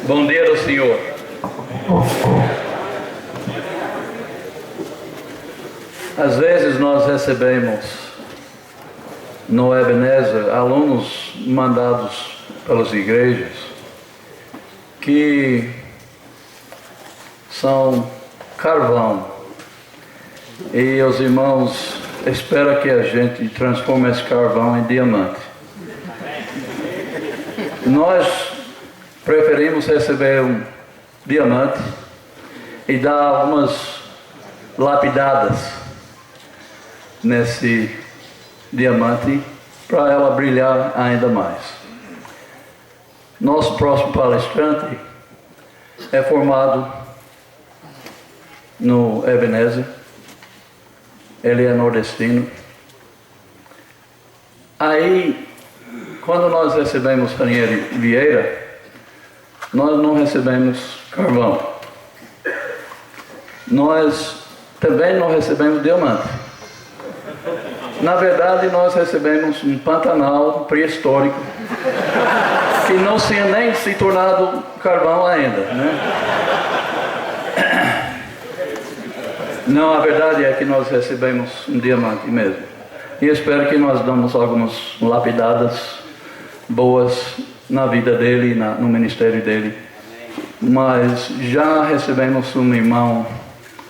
Bom dia do Senhor. Às vezes nós recebemos no Ebenezer alunos mandados pelas igrejas que são carvão e os irmãos esperam que a gente transforme esse carvão em diamante. Nós preferimos receber um diamante e dar algumas lapidadas nesse diamante para ela brilhar ainda mais. Nosso próximo palestrante é formado no Ebenezer, ele é nordestino. Aí, quando nós recebemos Ranieri Vieira, nós não recebemos carvão. Nós também não recebemos diamante. Na verdade, nós recebemos um Pantanal pré-histórico que não tinha nem se tornado carvão ainda, né? Não, a verdade é que nós recebemos um diamante mesmo. E espero que nós damos algumas lapidadas boas na vida dele, no ministério dele. Mas já recebemos um irmão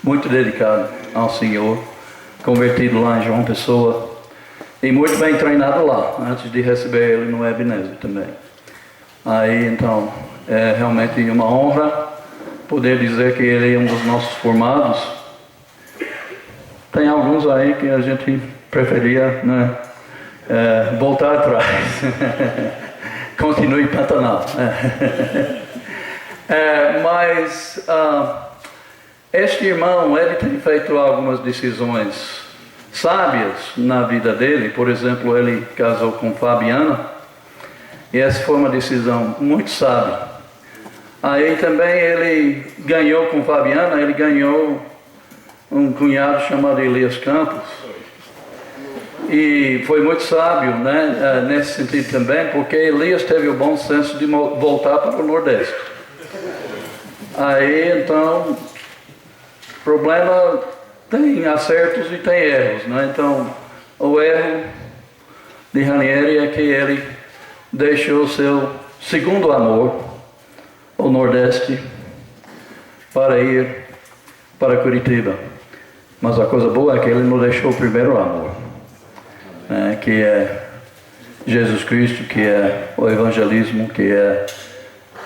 muito dedicado ao Senhor, convertido lá em João Pessoa, e muito bem treinado lá, antes de receber ele no Ebenezer também. Aí então, é realmente uma honra poder dizer que ele é um dos nossos formados. Tem alguns aí que a gente preferia, né, voltar atrás. Continue Pantanal. Mas este irmão, ele tem feito algumas decisões sábias na vida dele. Por exemplo, ele casou com Fabiana, e essa foi uma decisão muito sábia. Aí também ele ganhou com Fabiana, ele ganhou um cunhado chamado Elias Campos, e foi muito sábio, né, nesse sentido também, porque Elias teve o bom senso de voltar para o Nordeste. Aí então, o problema tem acertos e tem erros, né? Então, o erro de Ranieri é que ele deixou o seu segundo amor, o Nordeste, para ir para Curitiba. Mas a coisa boa é que ele não deixou o primeiro amor, né, que é Jesus Cristo, que é o evangelismo, que é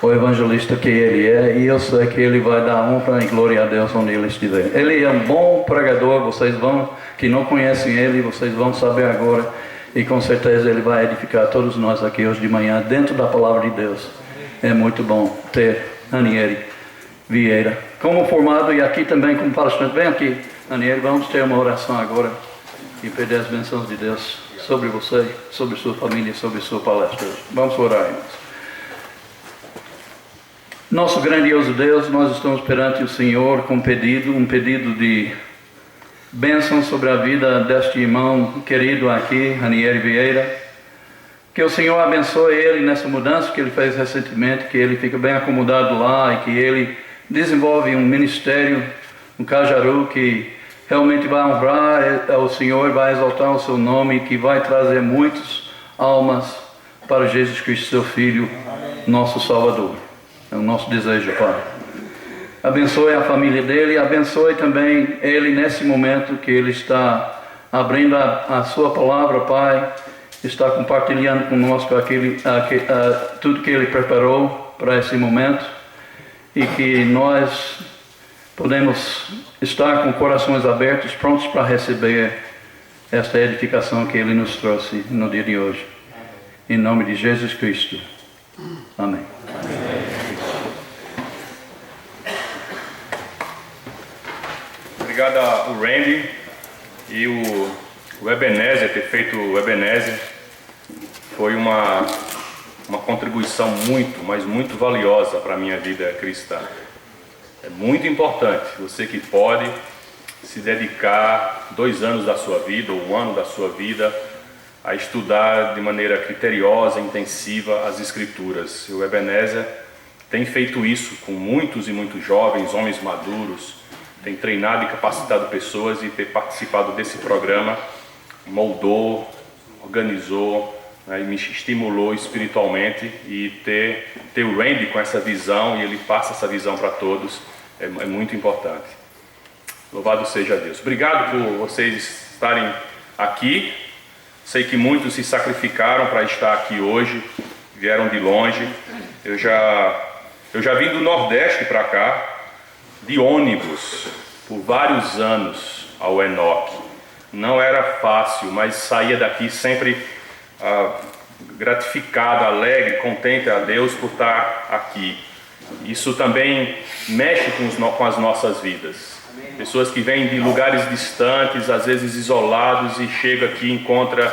o evangelista que ele é, e eu sei que ele vai dar honra e glória a Deus onde ele estiver. Ele é um bom pregador, vocês vão, que não conhecem ele, vocês vão saber agora, e com certeza ele vai edificar todos nós aqui hoje de manhã, dentro da palavra de Deus. É muito bom ter Ranieri Vieira como formado, e aqui também como palestrante. Vem aqui, Ranieri, vamos ter uma oração agora e pedir as bênçãos de Deus sobre você, sobre sua família, sobre sua palestra. Vamos orar, irmãos. Nosso grandioso Deus, nós estamos perante o Senhor com um pedido de bênção sobre a vida deste irmão querido aqui, Ranieri Vieira. Que o Senhor abençoe ele nessa mudança que ele fez recentemente, que ele fique bem acomodado lá e que ele desenvolve um ministério no Cajaru que realmente vai honrar o Senhor, vai exaltar o seu nome, que vai trazer muitas almas para Jesus Cristo, seu Filho, nosso Salvador. É o nosso desejo, Pai. Abençoe a família dele, abençoe também ele nesse momento que ele está abrindo a sua palavra, Pai, está compartilhando conosco tudo que ele preparou para esse momento, e que nós podemos estar com corações abertos, prontos para receber esta edificação que ele nos trouxe no dia de hoje. Em nome de Jesus Cristo. Amém. Obrigado ao Randy e o Ebenezer, ter feito o Ebenezer foi uma contribuição mas muito valiosa para a minha vida cristã. É muito importante você que pode se dedicar 2 anos da sua vida, ou 1 ano da sua vida, a estudar de maneira criteriosa, intensiva as Escrituras. E o Ebenezer tem feito isso com muitos e muitos jovens, homens maduros, tem treinado e capacitado pessoas, e ter participado desse programa moldou, organizou, né, e me estimulou espiritualmente, e ter o Randy com essa visão, e ele passa essa visão para todos, é muito importante. Louvado seja Deus. Obrigado por vocês estarem aqui. Sei que muitos se sacrificaram para estar aqui hoje, vieram de longe. Eu já vim do Nordeste para cá, de ônibus, por vários anos ao Enoque. Não era fácil, mas saía daqui sempre gratificado, alegre, contente a Deus por estar aqui. Isso também mexe com as nossas vidas. Pessoas que vêm de lugares distantes, às vezes isolados, e chegam aqui e encontram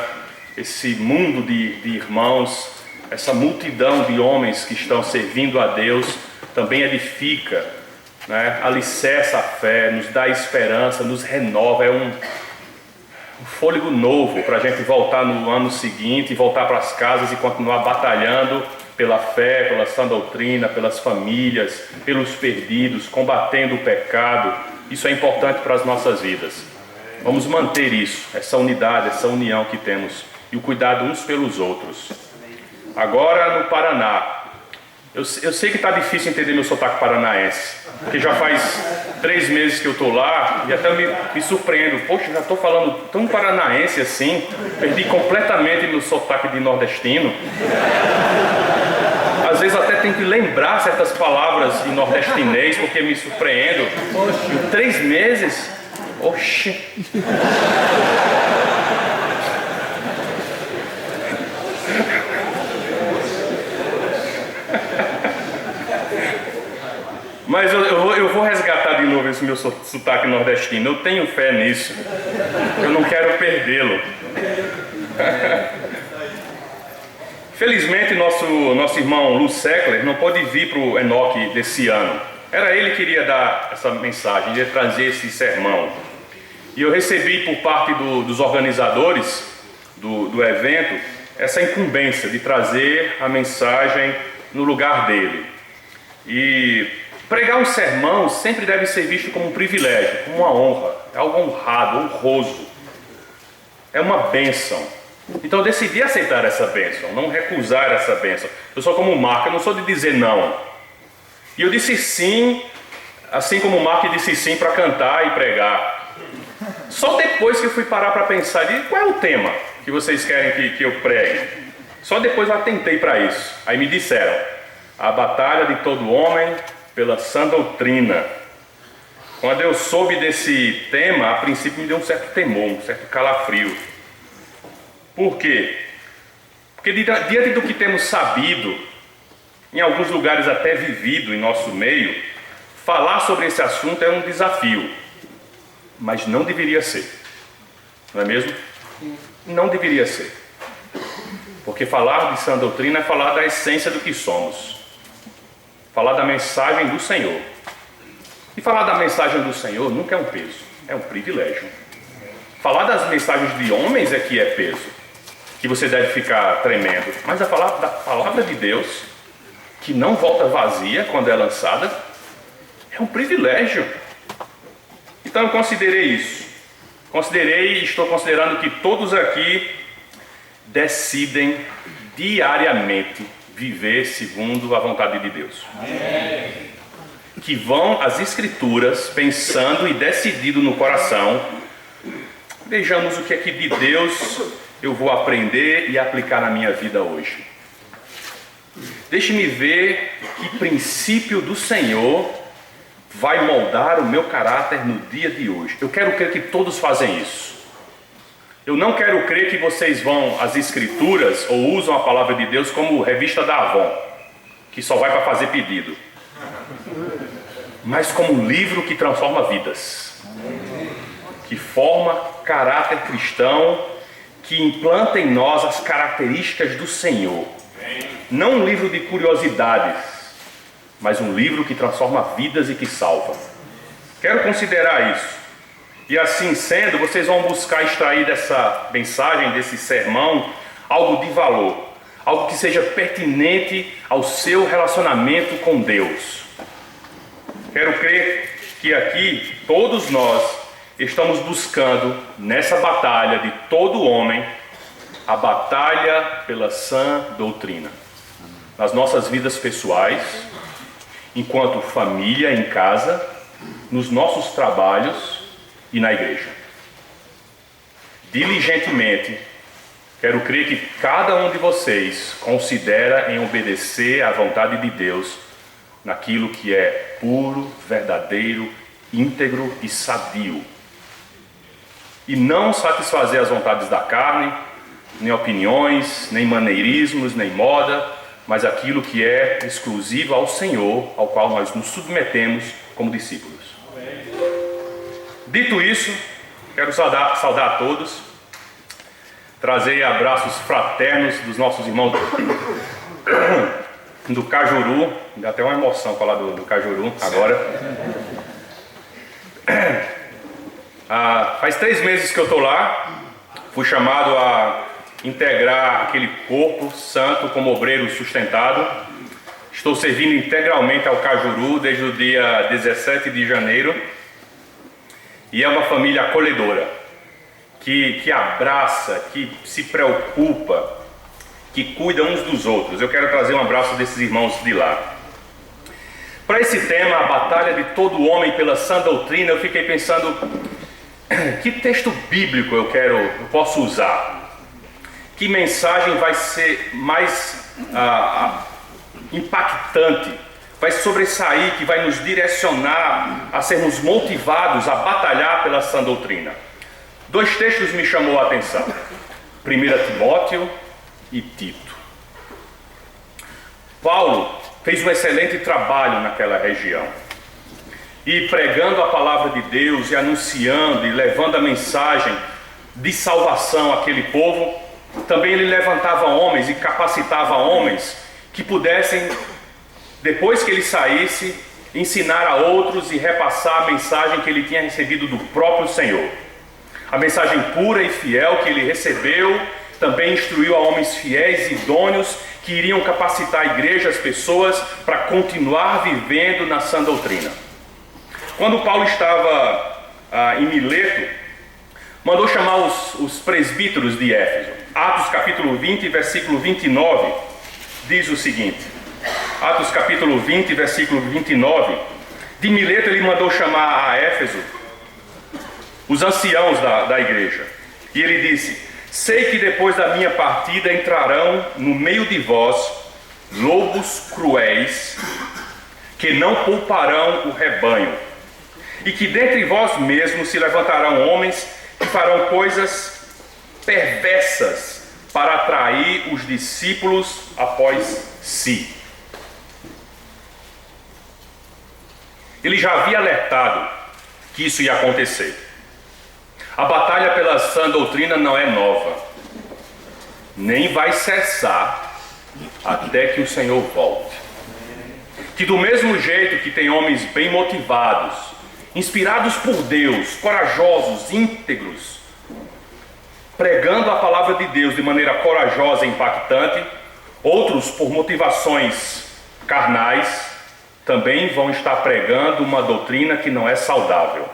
esse mundo de irmãos, essa multidão de homens que estão servindo a Deus, também edifica, né? Alicerça a fé, nos dá esperança, nos renova, é um fôlego novo para a gente voltar no ano seguinte, voltar para as casas e continuar batalhando pela fé, pela sã doutrina, pelas famílias, pelos perdidos, combatendo o pecado. Isso é importante para as nossas vidas. Vamos manter isso, essa unidade, essa união que temos, e o cuidado uns pelos outros. Agora no Paraná, eu sei que está difícil entender meu sotaque paranaense, porque já faz 3 meses que eu estou lá, e até me surpreendo. Poxa, já estou falando tão paranaense assim, perdi completamente meu sotaque de nordestino. Às vezes até tenho que lembrar certas palavras em nordestinês, porque me surpreendo. Em 3 meses, oxe. Mas eu vou resgatar de novo esse meu sotaque nordestino. Eu tenho fé nisso. Eu não quero perdê-lo. Felizmente, nosso irmão Lu Seckler não pôde vir para o Enoque desse ano. Era ele que iria dar essa mensagem, iria trazer esse sermão. E eu recebi por parte dos organizadores do evento essa incumbência de trazer a mensagem no lugar dele. E pregar um sermão sempre deve ser visto como um privilégio, como uma honra, é algo honrado, honroso. É uma bênção. Então eu decidi aceitar essa bênção, não recusar essa bênção. Eu sou como o Mark, eu não sou de dizer não. E eu disse sim, assim como o Mark disse sim para cantar e pregar. Só depois que eu fui parar para pensar, qual é o tema que vocês querem que eu pregue? Só depois eu atentei para isso. Aí me disseram, a batalha de todo homem pela sã doutrina. Quando eu soube desse tema, a princípio me deu um certo temor, um certo calafrio. Por quê? Porque diante do que temos sabido, em alguns lugares até vivido em nosso meio, falar sobre esse assunto é um desafio. Mas não deveria ser. Não é mesmo? Não deveria ser. Porque falar de sã doutrina é falar da essência do que somos. Falar da mensagem do Senhor. E falar da mensagem do Senhor nunca é um peso, é um privilégio. Falar das mensagens de homens é que é peso, que você deve ficar tremendo. Mas a falar da palavra de Deus, que não volta vazia quando é lançada, é um privilégio. Então eu considerei isso. Considerei e estou considerando que todos aqui decidem diariamente viver segundo a vontade de Deus. Amém. Que vão às Escrituras pensando e decidido no coração. Vejamos o que é que de Deus eu vou aprender e aplicar na minha vida hoje. Deixe-me ver que princípio do Senhor vai moldar o meu caráter no dia de hoje. Eu quero crer que todos fazem isso. Eu não quero crer que vocês vão às Escrituras ou usam a palavra de Deus como revista da Avon, que só vai para fazer pedido, mas como um livro que transforma vidas, que forma caráter cristão, que implanta em nós as características do Senhor. Não um livro de curiosidades, mas um livro que transforma vidas e que salva. Quero considerar isso. E assim sendo, vocês vão buscar extrair dessa mensagem, desse sermão, algo de valor. algo que seja pertinente ao seu relacionamento com Deus. Quero crer que aqui todos nós estamos buscando nessa batalha de todo homem a batalha pela sã doutrina. Nas nossas vidas pessoais, enquanto família em casa, nos nossos trabalhos e na igreja. Diligentemente, quero crer que cada um de vocês considera em obedecer à vontade de Deus naquilo que é puro, verdadeiro, íntegro e sadio. E não satisfazer as vontades da carne, nem opiniões, nem maneirismos, nem moda, mas aquilo que é exclusivo ao Senhor, ao qual nós nos submetemos como discípulos. Dito isso, quero saudar a todos, trazer abraços fraternos dos nossos irmãos do Cajuru. Dá até uma emoção falar do Cajuru agora. Faz 3 meses que eu estou lá, fui chamado a integrar aquele corpo santo como obreiro sustentado. Estou servindo integralmente ao Cajuru desde o dia 17 de janeiro. E é uma família acolhedora, que abraça, que se preocupa, que cuida uns dos outros. Eu quero trazer um abraço desses irmãos de lá. Para esse tema, a batalha de todo homem pela sã doutrina, eu fiquei pensando, que texto bíblico eu posso usar? Que mensagem vai ser mais impactante, vai sobressair, que vai nos direcionar a sermos motivados a batalhar pela sã doutrina? 2 textos me chamou a atenção: 1 Timóteo e Tito. Paulo fez um excelente trabalho naquela região, e pregando a palavra de Deus e anunciando e levando a mensagem de salvação àquele povo, também ele levantava homens e capacitava homens que pudessem, depois que ele saísse, ensinar a outros e repassar a mensagem que ele tinha recebido do próprio Senhor. A mensagem pura e fiel que ele recebeu também instruiu a homens fiéis e idôneos que iriam capacitar a igreja, as pessoas, para continuar vivendo na sã doutrina. Quando Paulo estava em Mileto, mandou chamar os presbíteros de Éfeso. Atos capítulo 20, versículo 29, diz o seguinte: Atos capítulo 20, versículo 29, de Mileto ele mandou chamar a Éfeso os anciãos da igreja. E ele disse: sei que depois da minha partida entrarão no meio de vós lobos cruéis, que não pouparão o rebanho, e que dentre vós mesmos se levantarão homens que farão coisas perversas para atrair os discípulos após si. Ele já havia alertado que isso ia acontecer. A batalha pela sã doutrina não é nova, nem vai cessar até que o Senhor volte. Que do mesmo jeito que tem homens bem motivados, inspirados por Deus, corajosos, íntegros, pregando a palavra de Deus de maneira corajosa e impactante, outros por motivações carnais também vão estar pregando uma doutrina que não é saudável.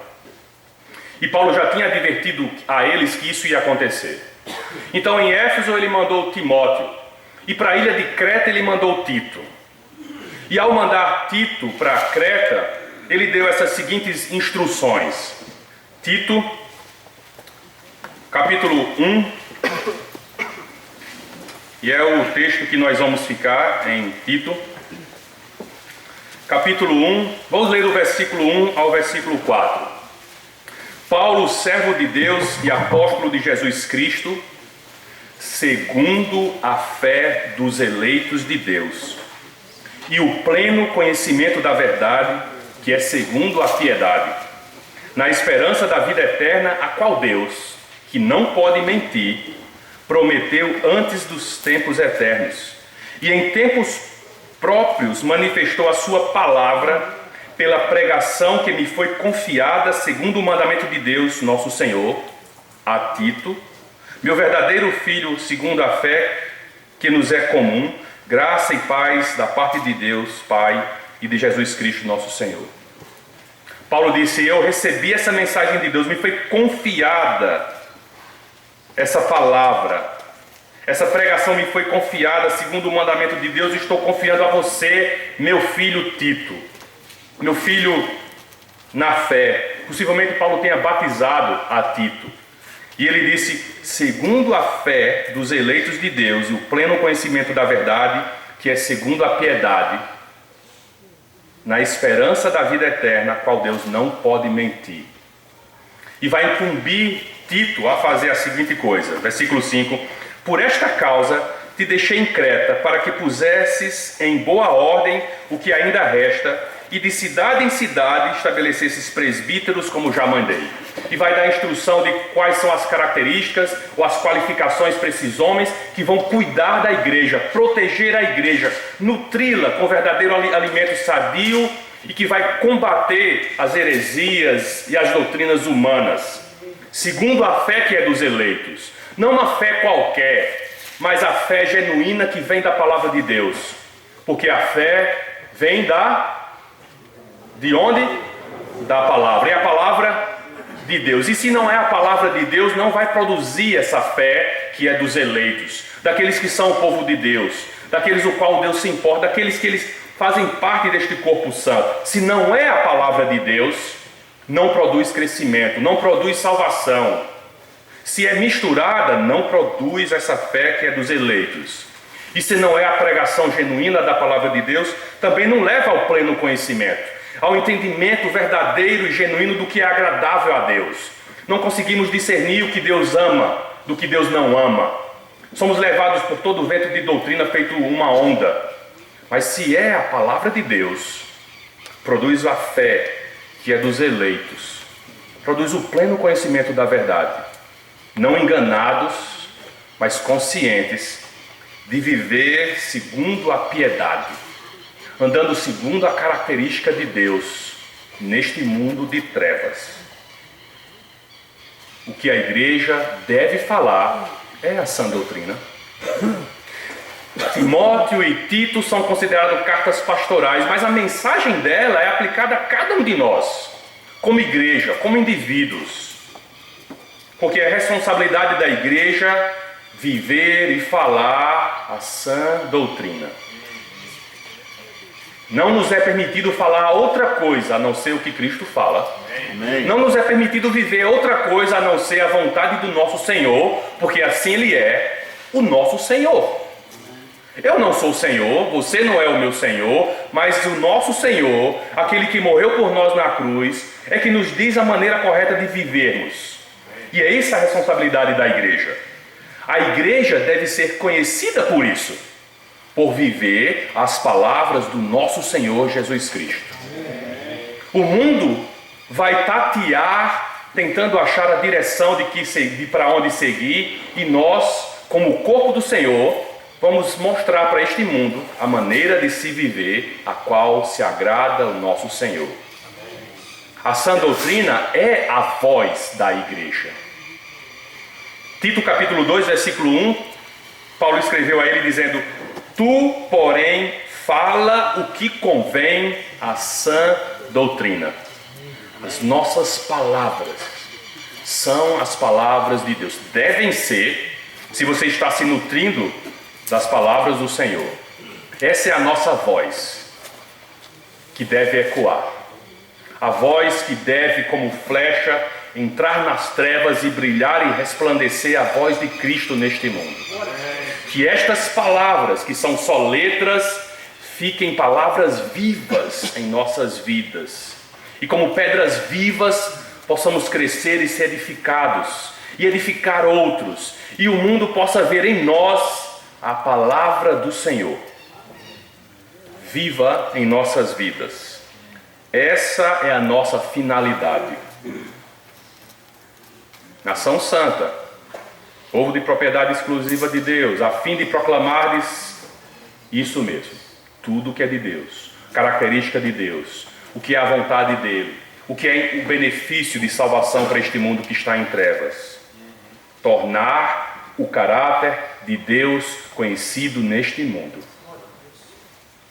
E Paulo já tinha advertido a eles que isso ia acontecer. Então em Éfeso ele mandou Timóteo, e para a ilha de Creta ele mandou Tito. E ao mandar Tito para Creta, ele deu essas seguintes instruções. Tito, capítulo 1, e é o texto que nós vamos ficar em Tito. Capítulo 1, vamos ler do versículo 1 ao versículo 4. Paulo, servo de Deus e apóstolo de Jesus Cristo, segundo a fé dos eleitos de Deus, e o pleno conhecimento da verdade, que é segundo a piedade, na esperança da vida eterna, a qual Deus, que não pode mentir, prometeu antes dos tempos eternos, e em tempos próprios manifestou a sua palavra pela pregação que me foi confiada segundo o mandamento de Deus, nosso Senhor, a Tito, meu verdadeiro filho segundo a fé, que nos é comum, graça e paz da parte de Deus, Pai, e de Jesus Cristo, nosso Senhor. Paulo disse: eu recebi essa mensagem de Deus, me foi confiada essa palavra, essa pregação me foi confiada segundo o mandamento de Deus. Estou confiando a você, meu filho Tito, meu filho na fé. Possivelmente Paulo tenha batizado a Tito. E ele disse: segundo a fé dos eleitos de Deus e o pleno conhecimento da verdade, que é segundo a piedade, na esperança da vida eterna, a qual Deus não pode mentir. E vai incumbir Tito a fazer a seguinte coisa, versículo 5: por esta causa te deixei em Creta, para que pusesses em boa ordem o que ainda resta, e de cidade em cidade estabelecesses presbíteros, como já mandei. E vai dar instrução de quais são as características ou as qualificações para esses homens que vão cuidar da igreja, proteger a igreja, nutri-la com verdadeiro alimento sadio e que vai combater as heresias e as doutrinas humanas, segundo a fé que é dos eleitos. Não uma fé qualquer, mas a fé genuína que vem da palavra de Deus. Porque a fé vem de onde? Da palavra. É a palavra de Deus. E se não é a palavra de Deus, não vai produzir essa fé que é dos eleitos, daqueles que são o povo de Deus, daqueles o qual Deus se importa, daqueles que eles fazem parte deste corpo são. Se não é a palavra de Deus, não produz crescimento, não produz salvação. Se é misturada, não produz essa fé que é dos eleitos. E se não é a pregação genuína da palavra de Deus, também não leva ao pleno conhecimento, ao entendimento verdadeiro e genuíno do que é agradável a Deus. Não conseguimos discernir o que Deus ama do que Deus não ama. Somos levados por todo o vento de doutrina feito uma onda. Mas se é a palavra de Deus, produz a fé que é dos eleitos, produz o pleno conhecimento da verdade, não enganados, mas conscientes de viver segundo a piedade, andando segundo a característica de Deus neste mundo de trevas. O que a igreja deve falar é a sã doutrina. Timóteo e Tito são considerados cartas pastorais, mas a mensagem dela é aplicada a cada um de nós, como igreja, como indivíduos. Porque é responsabilidade da igreja viver e falar a sã doutrina. Não nos é permitido falar outra coisa a não ser o que Cristo fala. Amém. Não nos é permitido viver outra coisa a não ser a vontade do nosso Senhor, porque assim Ele é o nosso Senhor. Eu não sou o Senhor, você não é o meu Senhor, mas o nosso Senhor, aquele que morreu por nós na cruz, é que nos diz a maneira correta de vivermos. E é essa a responsabilidade da igreja. A igreja deve ser conhecida por isso, por viver as palavras do nosso Senhor Jesus Cristo. O mundo vai tatear, tentando achar a direção de para onde seguir, e nós, como o corpo do Senhor, vamos mostrar para este mundo a maneira de se viver, a qual se agrada o nosso Senhor. A sã doutrina é a voz da igreja. Tito capítulo 2, versículo 1, Paulo escreveu a ele dizendo: tu, porém, fala o que convém à sã doutrina. As nossas palavras são as palavras de Deus. Devem ser, se você está se nutrindo das palavras do Senhor. Essa é a nossa voz que deve ecoar. A voz que deve, como flecha, entrar nas trevas e brilhar e resplandecer a voz de Cristo neste mundo. Que estas palavras, que são só letras, fiquem palavras vivas em nossas vidas. E como pedras vivas, possamos crescer e ser edificados, e edificar outros, e o mundo possa ver em nós a palavra do Senhor, viva em nossas vidas. Essa é a nossa finalidade. Nação santa, povo de propriedade exclusiva de Deus, a fim de proclamardes isso mesmo, tudo que é de Deus, característica de Deus, o que é a vontade dele, o que é o benefício de salvação para este mundo que está em trevas. Tornar o caráter de Deus conhecido neste mundo,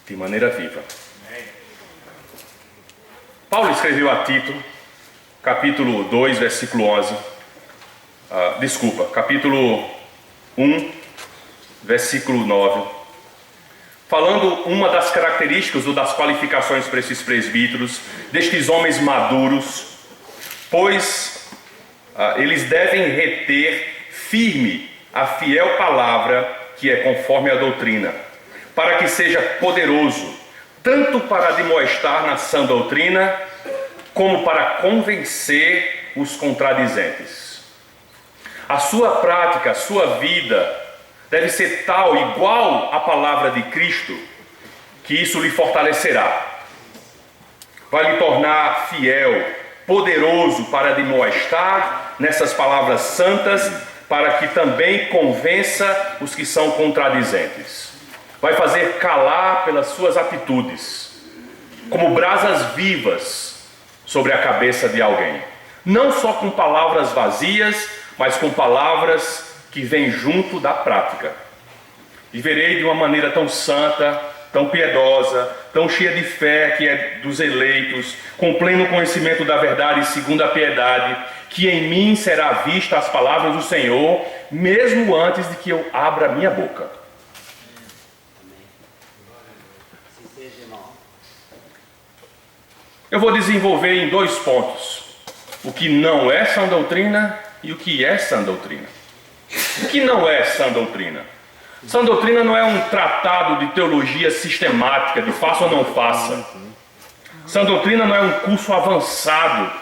de maneira viva. Paulo escreveu a Tito, capítulo 2, versículo 11. Capítulo 1, versículo 9. Falando uma das características ou das qualificações para esses presbíteros, destes homens maduros, pois eles devem reter firme a fiel palavra que é conforme a doutrina, para que seja poderoso, tanto para admoestar na sã doutrina, como para convencer os contradizentes. A sua prática, a sua vida deve ser tal, igual à palavra de Cristo, que isso lhe fortalecerá. Vai lhe tornar fiel, poderoso para admoestar nessas palavras santas, para que também convença os que são contradizentes. Vai fazer calar pelas suas atitudes, como brasas vivas sobre a cabeça de alguém. Não só com palavras vazias, mas com palavras que vêm junto da prática. Viverei de uma maneira tão santa, tão piedosa, tão cheia de fé, que é dos eleitos, com pleno conhecimento da verdade segundo a piedade, que em mim será vista as palavras do Senhor, mesmo antes de que eu abra a minha boca. Eu vou desenvolver em 2 pontos o que não é sã doutrina e o que é sã doutrina. O que não é sã doutrina? Sã doutrina não é um tratado de teologia sistemática, de faça ou não faça. Sã doutrina não é um curso avançado,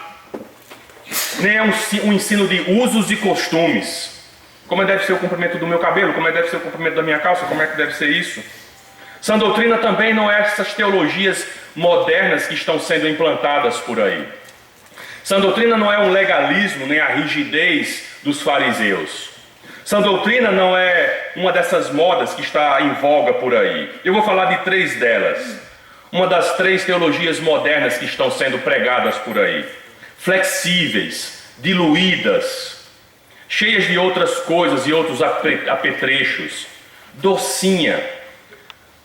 nem é um ensino de usos e costumes. Como é que deve ser o comprimento do meu cabelo, como é que deve ser o comprimento da minha calça, como é que deve ser isso. Sã doutrina também não é essas teologias modernas que estão sendo implantadas por aí. Sã doutrina não é um legalismo, nem a rigidez dos fariseus. Sã doutrina não é uma dessas modas que está em voga por aí. Eu vou falar de 3 delas. Uma das 3 teologias modernas que estão sendo pregadas por aí. Flexíveis, diluídas, cheias de outras coisas e outros apetrechos. Docinha.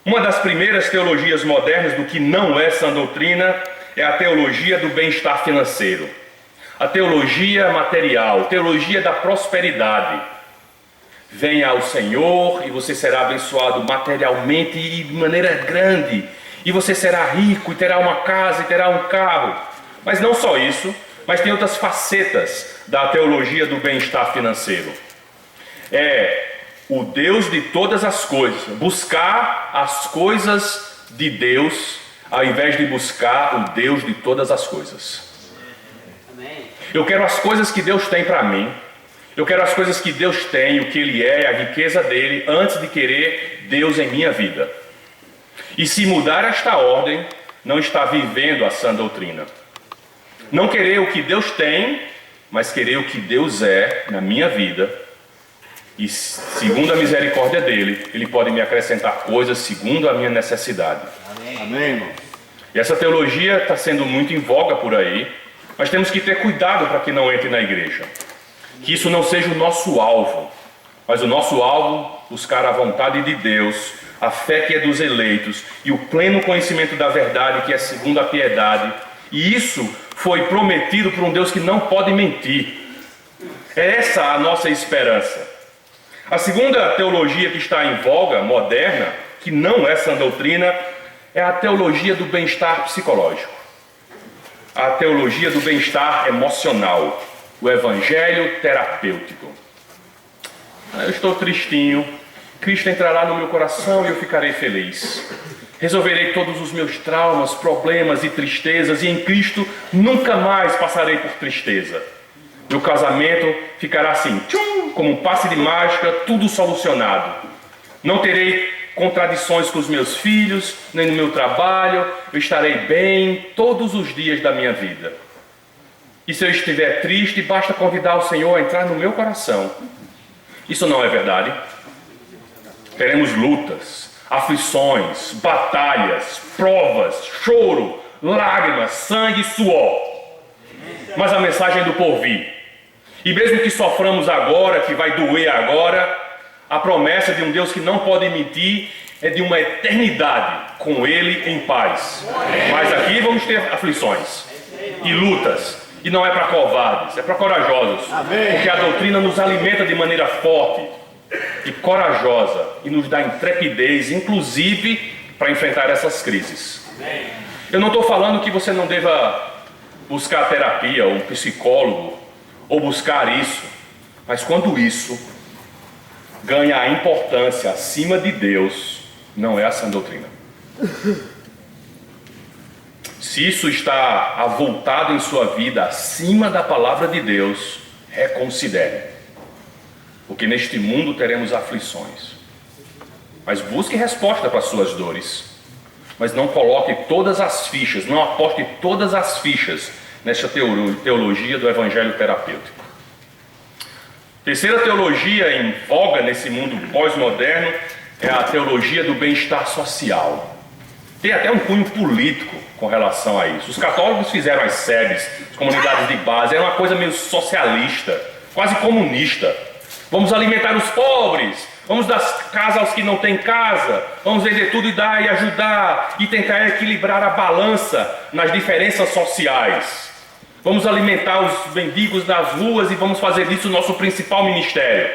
Uma das primeiras teologias modernas do que não é sã doutrina é a teologia do bem-estar financeiro. A teologia material, teologia da prosperidade. Venha ao Senhor e você será abençoado materialmente e de maneira grande. E você será rico e terá uma casa e terá um carro. Mas não só isso, mas tem outras facetas da teologia do bem-estar financeiro. É o Deus de todas as coisas. Buscar as coisas de Deus, ao invés de buscar o Deus de todas as coisas. Eu quero as coisas que Deus tem para mim. Eu quero as coisas que Deus tem, o que Ele é, a riqueza dEle, antes de querer Deus em minha vida. E se mudar esta ordem, não está vivendo a sã doutrina. Não querer o que Deus tem, mas querer o que Deus é na minha vida. E segundo a misericórdia dEle, Ele pode me acrescentar coisas segundo a minha necessidade. Amém, irmão. E essa teologia está sendo muito em voga por aí, mas temos que ter cuidado para que não entre na igreja. Que isso não seja o nosso alvo, mas o nosso alvo, buscar a vontade de Deus, a fé que é dos eleitos e o pleno conhecimento da verdade que é segundo a piedade. E isso foi prometido por um Deus que não pode mentir. É essa a nossa esperança. A segunda teologia que está em voga, moderna, que não é sã doutrina, é a teologia do bem-estar psicológico. A teologia do bem-estar emocional. O evangelho terapêutico. Eu estou tristinho, Cristo entrará no meu coração e eu ficarei feliz. Resolverei todos os meus traumas, problemas e tristezas, e em Cristo nunca mais passarei por tristeza. Meu casamento ficará assim, tchum, como um passe de mágica, tudo solucionado. Não terei contradições com os meus filhos, nem no meu trabalho, eu estarei bem todos os dias da minha vida. E se eu estiver triste, basta convidar o Senhor a entrar no meu coração. Isso não é verdade? Teremos lutas, aflições, batalhas, provas, choro, lágrimas, sangue e suor. Mas a mensagem é do porvir. E mesmo que soframos agora, que vai doer agora, A promessa de um Deus que não pode mentir é de uma eternidade com Ele em paz. Mas aqui vamos ter aflições e lutas. E não é para covardes, é para corajosos. Porque a doutrina nos alimenta de maneira forte e corajosa e nos dá intrepidez, inclusive para enfrentar essas crises. Eu não estou falando que você não deva buscar terapia ou um psicólogo ou buscar isso, mas quando isso ganha a importância acima de Deus, não é a sã doutrina. Se isso está avultado em sua vida acima da palavra de Deus, reconsidere. Porque neste mundo teremos aflições. Mas busque resposta para suas dores. Mas não coloque todas as fichas, não aposte todas as fichas nesta teologia do evangelho terapêutico. Terceira teologia em voga nesse mundo pós-moderno é a teologia do bem-estar social. Tem até um cunho político com relação a isso. Os católicos fizeram as SEBs, as comunidades de base, era uma coisa meio socialista, quase comunista. Vamos alimentar os pobres, vamos dar casa aos que não têm casa, vamos vender tudo e dar e ajudar, e tentar equilibrar a balança nas diferenças sociais. Vamos alimentar os mendigos nas ruas e vamos fazer disso o nosso principal ministério.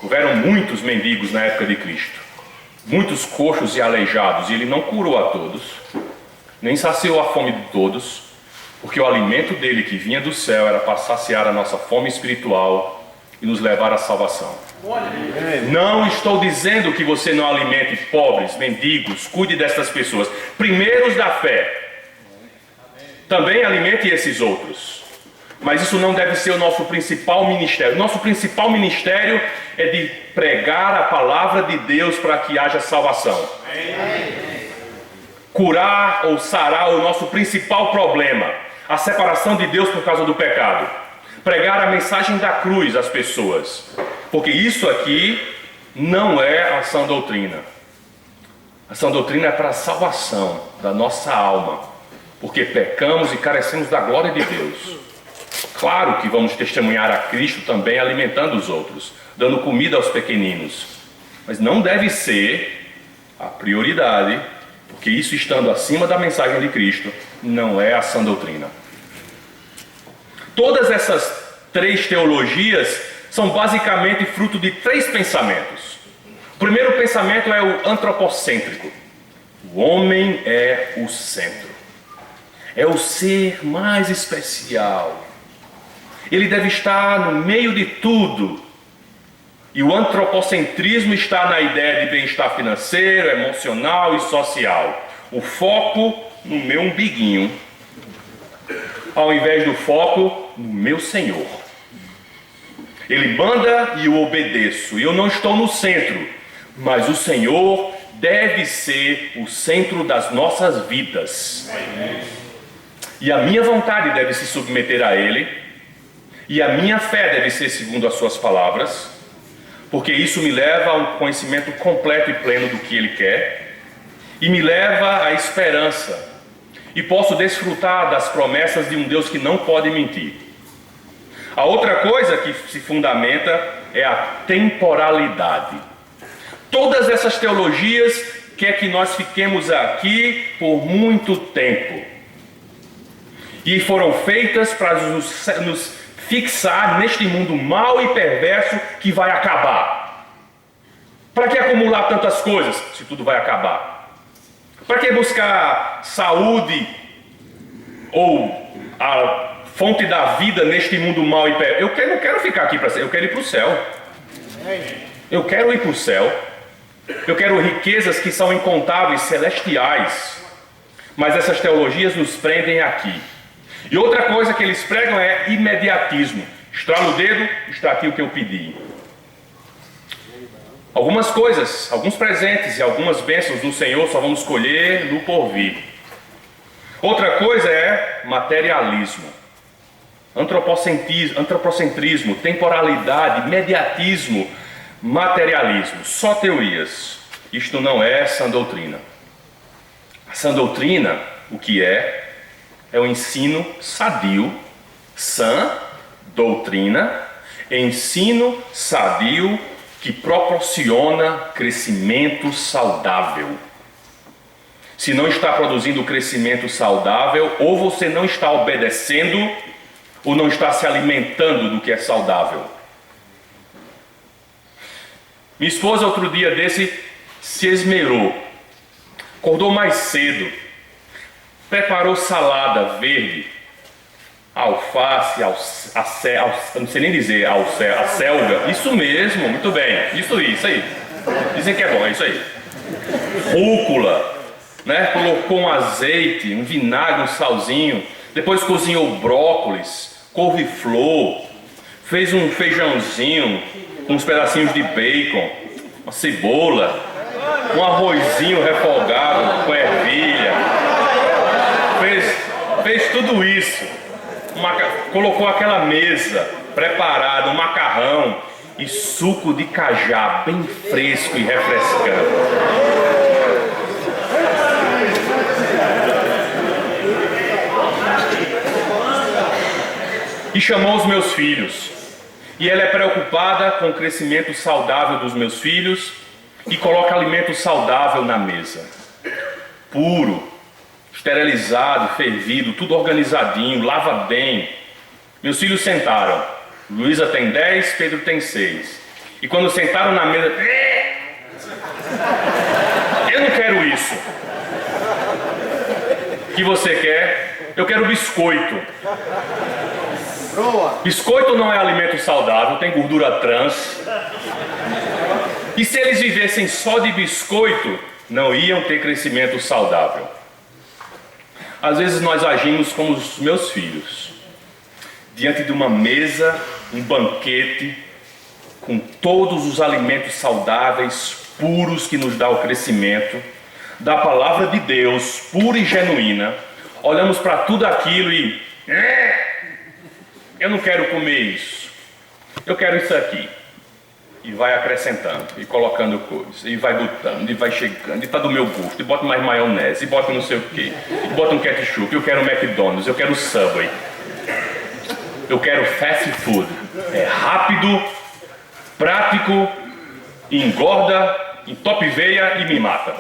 Houveram muitos mendigos na época de Cristo. Muitos coxos e aleijados, e ele não curou a todos, nem saciou a fome de todos, porque o alimento dele que vinha do céu era para saciar a nossa fome espiritual e nos levar à salvação. Não estou dizendo que você não alimente pobres, mendigos, cuide destas pessoas, primeiros da fé. Também alimente esses outros. Mas isso não deve ser o nosso principal ministério. Nosso principal ministério é de pregar a palavra de Deus para que haja salvação. Curar ou sarar o nosso principal problema, a separação de Deus por causa do pecado. Pregar a mensagem da cruz às pessoas. Porque isso aqui não é a sã doutrina. A sã doutrina é para a salvação da nossa alma. Porque pecamos e carecemos da glória de Deus. Claro que vamos testemunhar a Cristo também alimentando os outros, dando comida aos pequeninos. Mas não deve ser a prioridade, porque isso estando acima da mensagem de Cristo, não é a sã doutrina. Todas essas três teologias são basicamente fruto de três pensamentos. O primeiro pensamento é o antropocêntrico. O homem é o centro. É o ser mais especial. Ele deve estar no meio de tudo. E o antropocentrismo está na ideia de bem-estar financeiro, emocional e social. O foco no meu umbiguinho, ao invés do foco no meu Senhor. Ele manda e eu obedeço. E eu não estou no centro, mas o Senhor deve ser o centro das nossas vidas. E a minha vontade deve se submeter a Ele. E a minha fé deve ser segundo as suas palavras, porque isso me leva a um conhecimento completo e pleno do que Ele quer, e me leva à esperança, e posso desfrutar das promessas de um Deus que não pode mentir. A outra coisa que se fundamenta é a temporalidade. Todas essas teologias querem que nós fiquemos aqui por muito tempo, e foram feitas para nos fixar neste mundo mau e perverso que vai acabar. Para que acumular tantas coisas se tudo vai acabar? Para que buscar saúde ou a fonte da vida neste mundo mau e perverso? Eu não quero ficar aqui para sempre, eu quero ir para o céu. Eu quero ir para o céu. Eu quero riquezas que são incontáveis, celestiais. Mas essas teologias nos prendem aqui. E outra coisa que eles pregam é imediatismo. Estrala o dedo, está aqui o que eu pedi. Algumas coisas, alguns presentes e algumas bênçãos do Senhor só vamos colher no porvir. Outra coisa é materialismo, antropocentrismo, temporalidade, imediatismo, materialismo. Só teorias. Isto não é sã doutrina. A sã doutrina, o que é o ensino sadio, sã doutrina, ensino sadio que proporciona crescimento saudável. Se não está produzindo crescimento saudável, ou você não está obedecendo, ou não está se alimentando do que é saudável. Minha esposa, outro dia desse, se esmerou, acordou mais cedo, preparou salada verde, alface, não sei nem dizer, acelga, isso mesmo, muito bem, isso aí, dizem que é bom, é isso aí, rúcula, né? Colocou um azeite, um vinagre, um salzinho, depois cozinhou brócolis, couve-flor, fez um feijãozinho com uns pedacinhos de bacon, uma cebola, um arrozinho refogado com ervilha, fez tudo isso, colocou aquela mesa preparada, um macarrão e suco de cajá bem fresco e refrescante. E chamou os meus filhos, e ela é preocupada com o crescimento saudável dos meus filhos e coloca alimento saudável na mesa, puro, esterilizado, fervido, tudo organizadinho, lava bem. Meus filhos sentaram, Luísa tem 10, Pedro tem 6, e quando sentaram na mesa, eu não quero isso. O que você quer? Eu quero biscoito. Biscoito não é alimento saudável, tem gordura trans. E se eles vivessem só de biscoito, não iam ter crescimento saudável. Às vezes nós agimos como os meus filhos, diante de uma mesa, um banquete, com todos os alimentos saudáveis, puros, que nos dá o crescimento, da palavra de Deus, pura e genuína, olhamos para tudo aquilo e... eu não quero comer isso, eu quero isso aqui. E vai acrescentando, e colocando coisas, e vai botando, e vai chegando, e está do meu gosto, e bota mais maionese, e bota não sei o que, e bota um ketchup, eu quero McDonald's, eu quero Subway, eu quero fast food. É rápido, prático, engorda, entope veia e me mata.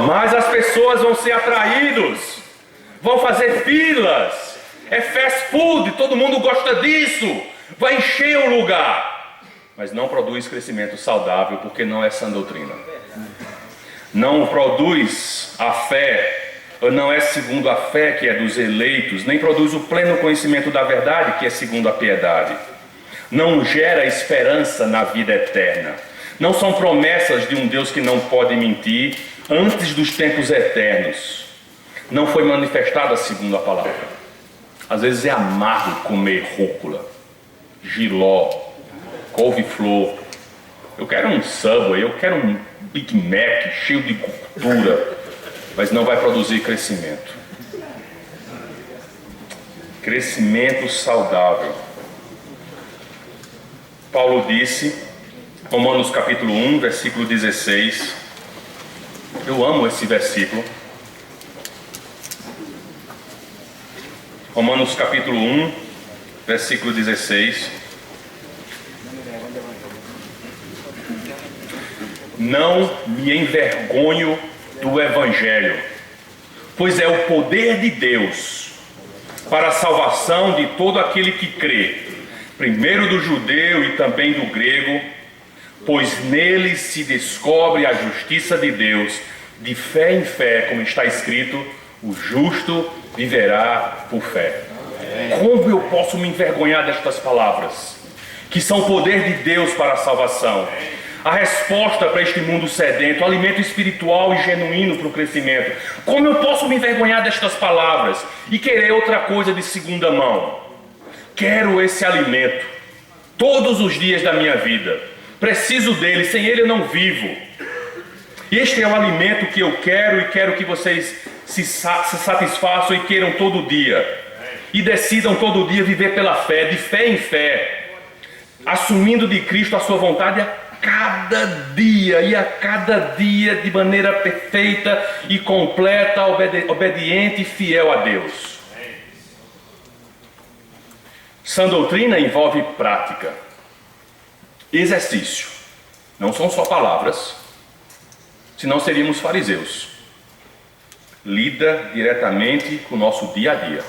Mas as pessoas vão ser atraídos, vão fazer filas, é fast food, todo mundo gosta disso, vai encher o lugar, mas não produz crescimento saudável, porque não é sã doutrina, não produz a fé, ou não é segundo a fé que é dos eleitos, nem produz o pleno conhecimento da verdade que é segundo a piedade, não gera esperança na vida eterna, não são promessas de um Deus que não pode mentir antes dos tempos eternos, não foi manifestada segundo a palavra. Às vezes é amargo comer rúcula, jiló, couve-flor. Eu quero um Subway, eu quero um Big Mac cheio de gordura, mas não vai produzir crescimento. Crescimento saudável. Paulo disse, Romanos capítulo 1, versículo 16. Eu amo esse versículo. Romanos capítulo 1, versículo 16. Não me envergonho do Evangelho, pois é o poder de Deus para a salvação de todo aquele que crê, primeiro do judeu e também do grego, pois nele se descobre a justiça de Deus, de fé em fé, como está escrito, o justo viverá por fé. Como eu posso me envergonhar destas palavras, que são poder de Deus para a salvação? A resposta para este mundo sedento, alimento espiritual e genuíno para o crescimento. Como eu posso me envergonhar destas palavras e querer outra coisa de segunda mão? Quero esse alimento todos os dias da minha vida. Preciso dele, sem ele eu não vivo. Este é o alimento que eu quero e quero que vocês se satisfaçam e queiram todo dia. E decidam todo dia viver pela fé, de fé em fé, assumindo de Cristo a sua vontade a cada dia, e a cada dia de maneira perfeita e completa, obediente e fiel a Deus. Sã doutrina envolve prática, exercício. Não são só palavras, senão seríamos fariseus. Lida diretamente com o nosso dia a dia.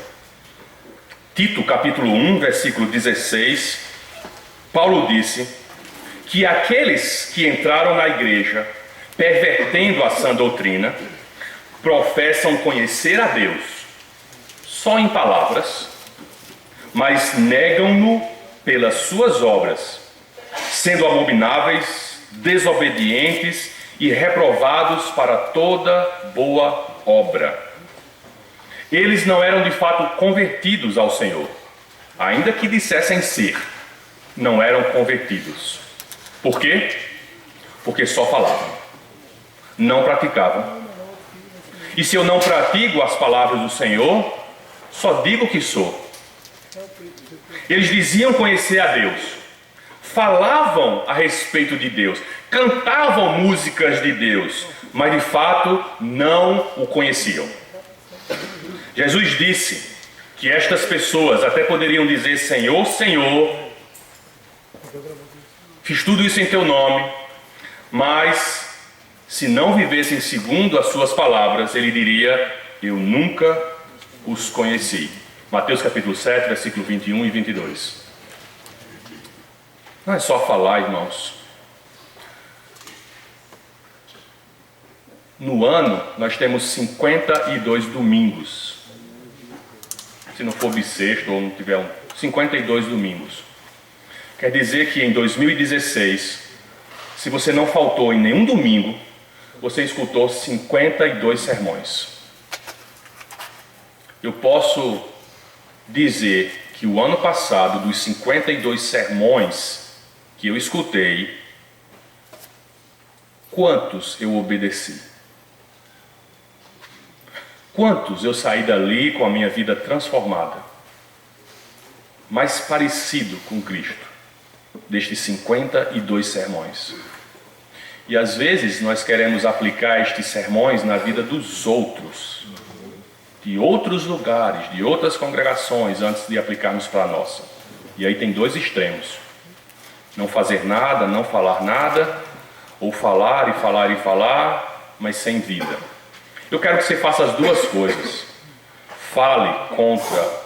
Tito, capítulo 1, versículo 16, Paulo disse que aqueles que entraram na igreja, pervertendo a sã doutrina, professam conhecer a Deus só em palavras, mas negam-no pelas suas obras, sendo abomináveis, desobedientes e reprovados para toda boa obra. Eles não eram de fato convertidos ao Senhor, ainda que dissessem ser, não eram convertidos. Por quê? Porque só falavam, não praticavam. E se eu não pratico as palavras do Senhor, só digo que sou. Eles diziam conhecer a Deus, falavam a respeito de Deus, cantavam músicas de Deus, mas de fato não o conheciam. Jesus disse que estas pessoas até poderiam dizer: Senhor, Senhor, fiz tudo isso em teu nome, mas se não vivessem segundo as suas palavras, ele diria: eu nunca os conheci. Mateus capítulo 7, versículo 21 e 22. Não é só falar, irmãos. No ano, nós temos 52 domingos. Se não for bissexto ou não tiver 52 domingos. Quer dizer que em 2016, se você não faltou em nenhum domingo, você escutou 52 sermões. Eu posso dizer que o ano passado, dos 52 sermões que eu escutei, quantos eu obedeci? Quantos eu saí dali com a minha vida transformada, mais parecido com Cristo, destes 52 sermões? E às vezes nós queremos aplicar estes sermões na vida dos outros, de outros lugares, de outras congregações, antes de aplicarmos para a nossa. E aí tem dois extremos: não fazer nada, não falar nada, ou falar e falar e falar, mas sem vida. Eu quero que você faça as duas coisas. Fale contra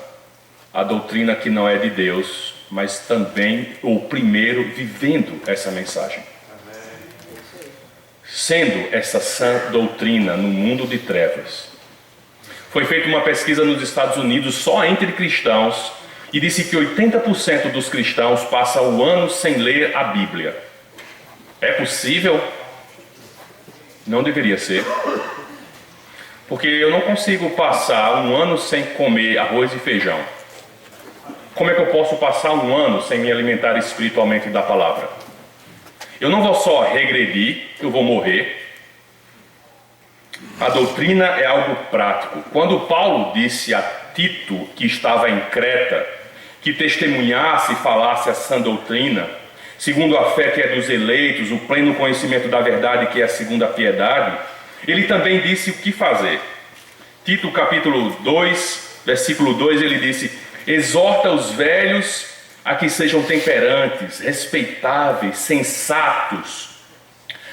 a doutrina que não é de Deus, mas também, ou primeiro, vivendo essa mensagem. Sendo essa sã doutrina no mundo de trevas. Foi feita uma pesquisa nos Estados Unidos só entre cristãos e disse que 80% dos cristãos passam o ano sem ler a Bíblia. É possível? Não deveria ser. Porque eu não consigo passar um ano sem comer arroz e feijão. Como é que eu posso passar um ano sem me alimentar espiritualmente da palavra? Eu não vou só regredir, eu vou morrer. A doutrina é algo prático. Quando Paulo disse a Tito, que estava em Creta, que testemunhasse e falasse a sã doutrina, segundo a fé que é dos eleitos, o pleno conhecimento da verdade que é a segunda piedade, ele também disse o que fazer. Tito capítulo 2, versículo 2, ele disse: exorta os velhos a que sejam temperantes, respeitáveis, sensatos,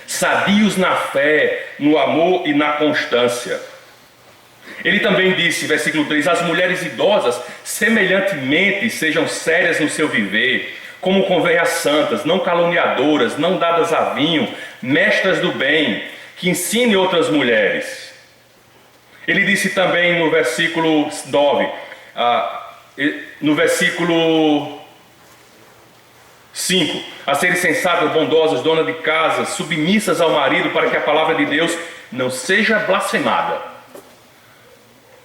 sadios na fé, no amor e na constância. Ele também disse, versículo 3, as mulheres idosas semelhantemente sejam sérias no seu viver, como convém às santas, não caluniadoras, não dadas a vinho, mestras do bem, que ensine outras mulheres. Ele disse também no versículo 9, no versículo 5, a serem sensatas, bondosas, donas de casa, submissas ao marido, para que a palavra de Deus não seja blasfemada.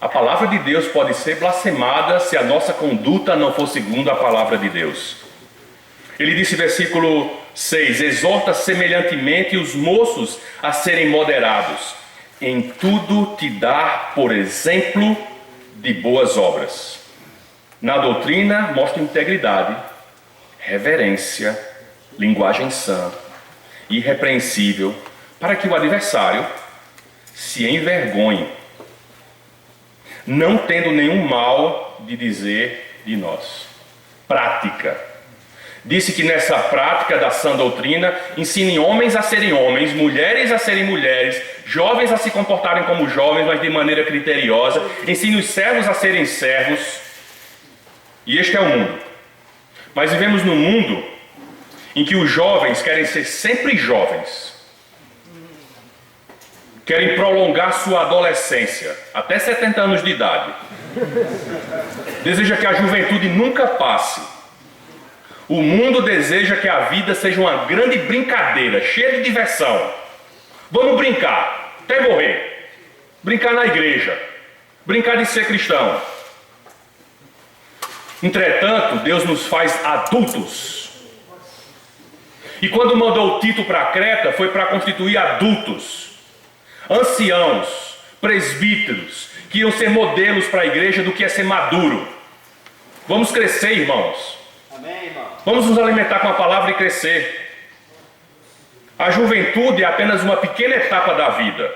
A palavra de Deus pode ser blasfemada se a nossa conduta não for segundo a palavra de Deus. Ele disse, versículo 6, exorta semelhantemente os moços a serem moderados, em tudo te dá por exemplo de boas obras. Na doutrina mostra integridade, reverência, linguagem sã, irrepreensível, para que o adversário se envergonhe, não tendo nenhum mal de dizer de nós. prática. Disse que nessa prática da sã doutrina, ensinem homens a serem homens, mulheres a serem mulheres, jovens a se comportarem como jovens, mas de maneira criteriosa. Ensine os servos a serem servos. E este é o mundo. Mas vivemos num mundo em que os jovens querem ser sempre jovens. Querem prolongar sua adolescência, até 70 anos de idade. Deseja que a juventude nunca passe. O mundo deseja que a vida seja uma grande brincadeira, cheia de diversão. Vamos brincar, até morrer. Brincar na igreja. Brincar de ser cristão. Entretanto, Deus nos faz adultos. E quando mandou Tito para Creta, foi para constituir adultos, anciãos, presbíteros, que iam ser modelos para a igreja do que é ser maduro. Vamos crescer, irmãos. Amém, irmão. Vamos nos alimentar com a palavra e crescer. A juventude é apenas uma pequena etapa da vida.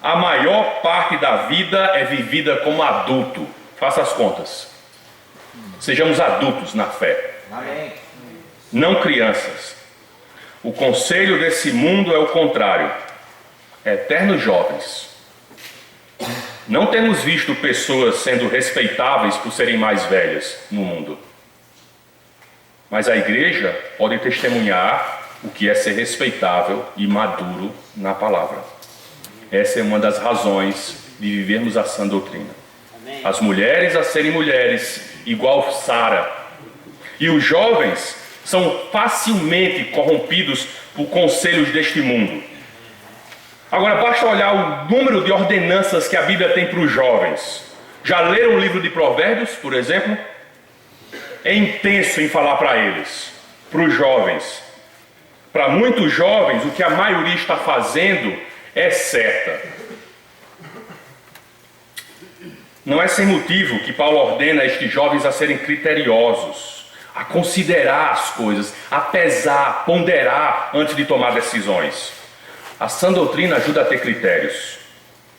A maior parte da vida é vivida como adulto. Faça as contas. Sejamos adultos na fé. Amém. Não crianças. O conselho desse mundo é o contrário. Eternos jovens. Não temos visto pessoas sendo respeitáveis por serem mais velhas no mundo. Mas a igreja pode testemunhar o que é ser respeitável e maduro na palavra. Essa é uma das razões de vivermos a sã doutrina. Amém. As mulheres a serem mulheres, igual Sara. E os jovens são facilmente corrompidos por conselhos deste mundo. Agora basta olhar o número de ordenanças que a Bíblia tem para os jovens. Já leram o livro de Provérbios, por exemplo? É intenso em falar para eles, para os jovens. Para muitos jovens, o que a maioria está fazendo é certa. Não é sem motivo que Paulo ordena estes jovens a serem criteriosos, a considerar as coisas, a pesar, a ponderar antes de tomar decisões. A sã doutrina ajuda a ter critérios,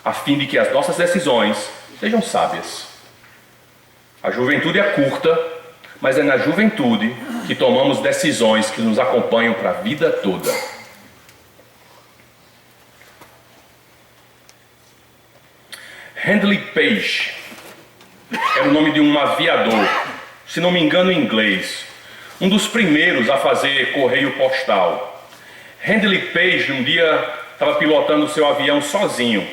a fim de que as nossas decisões sejam sábias. A juventude é curta, mas é na juventude que tomamos decisões que nos acompanham para a vida toda. Handley Page era o nome de um aviador, se não me engano em inglês, um dos primeiros a fazer correio postal. Handley Page um dia estava pilotando o seu avião sozinho,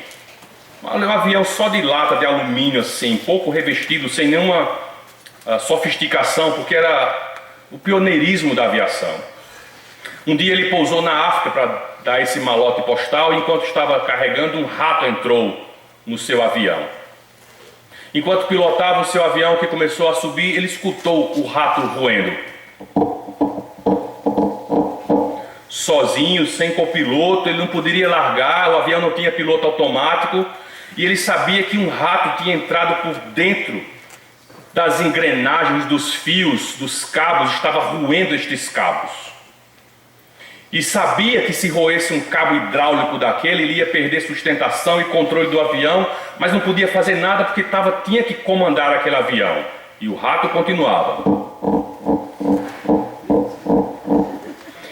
um avião só de lata de alumínio assim, pouco revestido, sem nenhuma sofisticação, porque era o pioneirismo da aviação. Um dia ele pousou na África para dar esse malote postal, e enquanto estava carregando, um rato entrou no seu avião. Enquanto pilotava o seu avião, que começou a subir, ele escutou o rato roendo. Sozinho, sem copiloto, ele não poderia largar, o avião não tinha piloto automático, e ele sabia que um rato tinha entrado por dentro das engrenagens, dos fios, dos cabos, estava roendo estes cabos. E sabia que se roesse um cabo hidráulico daquele, ele ia perder sustentação e controle do avião, mas não podia fazer nada porque tinha que comandar aquele avião. E o rato continuava.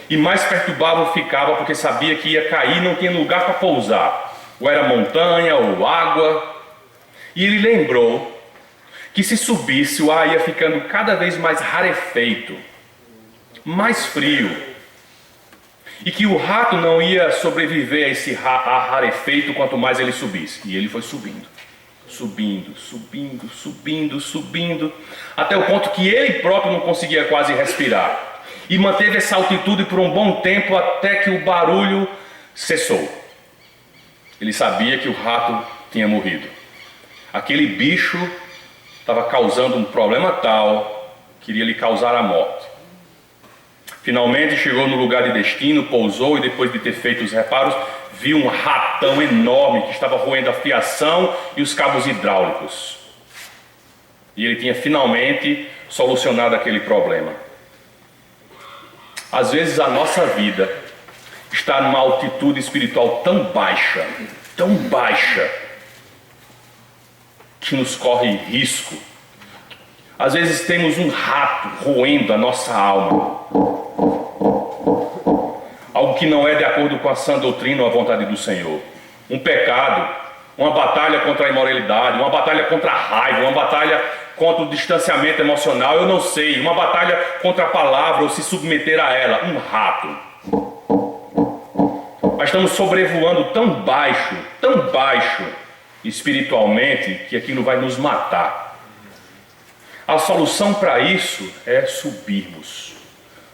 E mais perturbável ficava porque sabia que ia cair, não tinha lugar para pousar. Ou era montanha ou água. E ele lembrou que se subisse, o ar ia ficando cada vez mais rarefeito, mais frio, e que o rato não ia sobreviver a esse ar rarefeito quanto mais ele subisse. E ele foi subindo, subindo, até o ponto que ele próprio não conseguia quase respirar, e manteve essa altitude por um bom tempo até que o barulho cessou. Ele sabia que o rato tinha morrido. Aquele bicho estava causando um problema tal que iria lhe causar a morte. Finalmente chegou no lugar de destino, pousou, e depois de ter feito os reparos, viu um ratão enorme que estava roendo a fiação e os cabos hidráulicos. E ele tinha finalmente solucionado aquele problema. Às vezes a nossa vida está numa altitude espiritual tão baixa, que nos corre risco. Às vezes temos um rato roendo a nossa alma. Algo que não é de acordo com a sã doutrina ou a vontade do Senhor. Um pecado, uma batalha contra a imoralidade, uma batalha contra a raiva, uma batalha contra o distanciamento emocional, eu não sei, uma batalha contra a palavra ou se submeter a ela, um rato. Mas estamos sobrevoando tão baixo espiritualmente, que aquilo vai nos matar. A solução para isso é subirmos.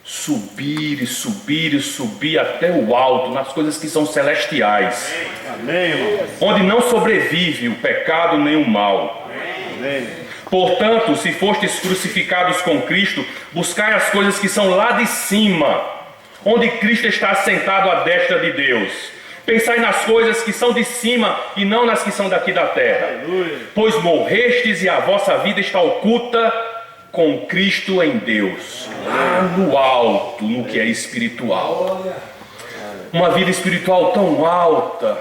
Subir e subir e subir até o alto, nas coisas que são celestiais. Amém, irmão. Onde não sobrevive o pecado nem o mal. Amém. Portanto, se fostes crucificados com Cristo, buscai as coisas que são lá de cima, onde Cristo está assentado à destra de Deus. Pensai nas coisas que são de cima e não nas que são daqui da terra. Aleluia. Pois morrestes e a vossa vida está oculta com Cristo em Deus, lá no alto, no que é espiritual. Uma vida espiritual tão alta,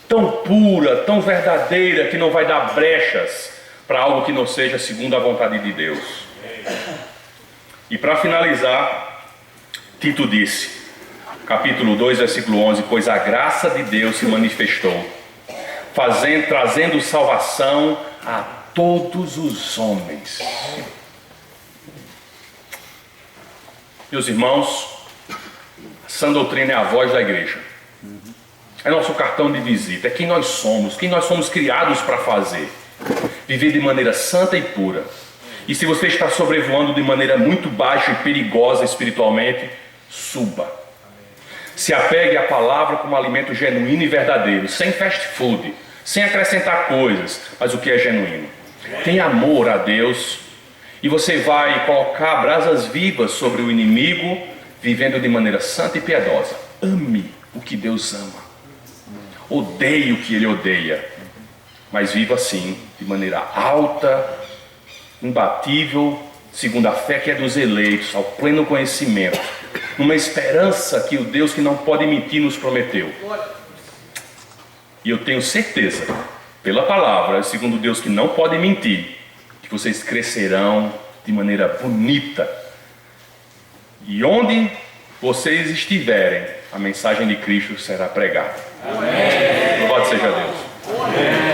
tão pura, tão verdadeira, que não vai dar brechas para algo que não seja segundo a vontade de Deus. E para finalizar, Tito disse, capítulo 2, versículo 11, pois a graça de Deus se manifestou, trazendo salvação a todos os homens. Meus irmãos, a sã doutrina é a voz da igreja. É nosso cartão de visita, é quem nós somos criados para fazer. Viver de maneira santa e pura. E se você está sobrevoando de maneira muito baixa e perigosa espiritualmente, suba. Se apegue à palavra como alimento genuíno e verdadeiro, sem fast food, sem acrescentar coisas, mas o que é genuíno. Tem amor a Deus e você vai colocar brasas vivas sobre o inimigo, vivendo de maneira santa e piedosa. Ame o que Deus ama, odeie o que Ele odeia, mas viva assim, de maneira alta, imbatível, segundo a fé que é dos eleitos, ao pleno conhecimento, numa esperança que o Deus que não pode mentir nos prometeu. E eu tenho certeza, pela palavra, segundo Deus que não pode mentir, que vocês crescerão de maneira bonita. E onde vocês estiverem, a mensagem de Cristo será pregada. Amém. Louvado seja Deus. Amém.